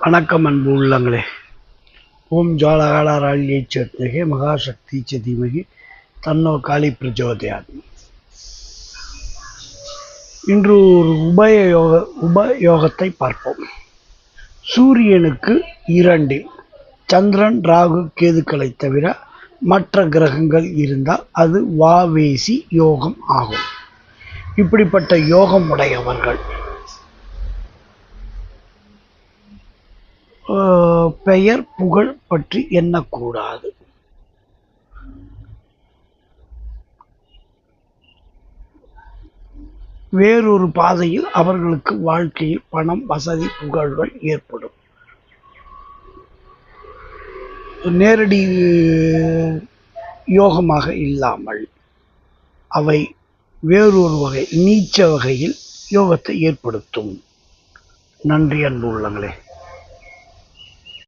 வணக்கம் அன்பு உள்ளங்களே. ஓம் ஜாலகாலாராள்யை சத்மகே மகாசக்தி சதிமகி தன்னோ காளி பிரஜோதயாத். இன்று ஒரு உபயோகத்தை பார்ப்போம். சூரியனுக்கு 2 சந்திரன் ராகு கேதுக்களை தவிர மற்ற கிரகங்கள் இருந்தால் அது வாவேசி யோகம் ஆகும். இப்படிப்பட்ட யோகம் உடையவர்கள் பெயர் புகழ் பற்றி எண்ணக்கூடாது. வேறொரு பாதையில் அவர்களுக்கு வாழ்க்கையில் பணம், வசதி, புகழ்கள் ஏற்படும். நேரடி யோகமாக இல்லாமல் அவை வேறொரு வகை நீச்ச வகையில் யோகத்தை ஏற்படுத்தும். நன்றி அன்பு உள்ளங்களே.